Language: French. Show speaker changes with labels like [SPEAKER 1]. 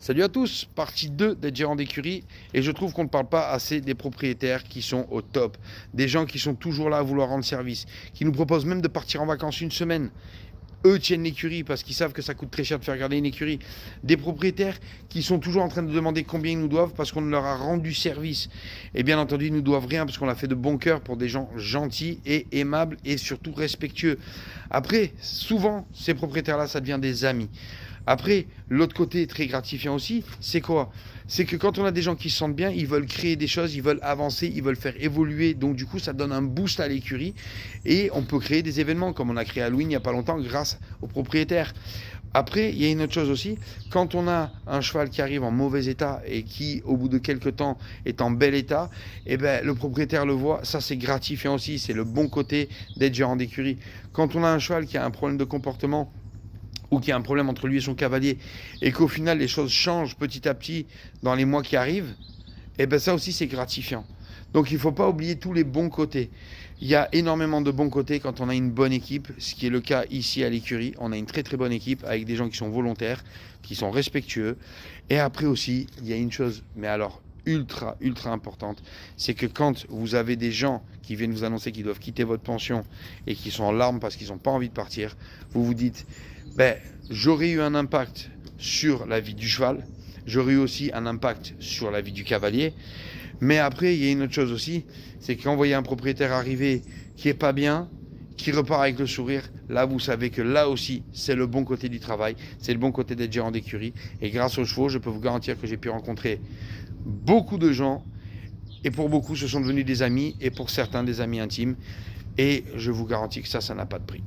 [SPEAKER 1] Salut à tous, partie 2 d'être gérant d'écurie et je trouve qu'on ne parle pas assez des propriétaires qui sont au top, des gens qui sont toujours là à vouloir rendre service, qui nous proposent même de partir en vacances une semaine. Eux tiennent l'écurie parce qu'ils savent que ça coûte très cher de faire garder une écurie. Des propriétaires qui sont toujours en train de demander combien ils nous doivent parce qu'on leur a rendu service. Et bien entendu, ils nous doivent rien parce qu'on l'a fait de bon cœur pour des gens gentils et aimables et surtout respectueux. Après, souvent, ces propriétaires-là, ça devient des amis. Après, l'autre côté très gratifiant aussi, c'est quoi? C'est que quand on a des gens qui se sentent bien, ils veulent créer des choses, ils veulent avancer, ils veulent faire évoluer. Donc du coup, ça donne un boost à l'écurie et on peut créer des événements comme on a créé Halloween il n'y a pas longtemps grâce aux propriétaires. Après, il y a une autre chose aussi, quand on a un cheval qui arrive en mauvais état et qui, au bout de quelques temps, est en bel état, eh ben, le propriétaire le voit, ça c'est gratifiant aussi, c'est le bon côté d'être gérant d'écurie. Quand on a un cheval qui a un problème de comportement, ou qu'il y a un problème entre lui et son cavalier, et qu'au final les choses changent petit à petit dans les mois qui arrivent, et bien ça aussi c'est gratifiant. Donc il ne faut pas oublier tous les bons côtés. Il y a énormément de bons côtés quand on a une bonne équipe, ce qui est le cas ici à l'écurie. On a une très très bonne équipe avec des gens qui sont volontaires, qui sont respectueux. Et après aussi, il y a une chose, mais alors ultra ultra importante, c'est que quand vous avez des gens qui viennent vous annoncer qu'ils doivent quitter votre pension et qui sont en larmes parce qu'ils n'ont pas envie de partir, vous vous dites, ben, j'aurais eu un impact sur la vie du cheval, j'aurais eu aussi un impact sur la vie du cavalier. Mais après, il y a une autre chose aussi, c'est que quand vous voyez un propriétaire arriver qui est pas bien, qui repart avec le sourire, là vous savez que là aussi, c'est le bon côté du travail, c'est le bon côté d'être gérant d'écurie. Et grâce aux chevaux, je peux vous garantir que j'ai pu rencontrer beaucoup de gens, et pour beaucoup, ce sont devenus des amis, et pour certains, des amis intimes. Et je vous garantis que ça n'a pas de prix.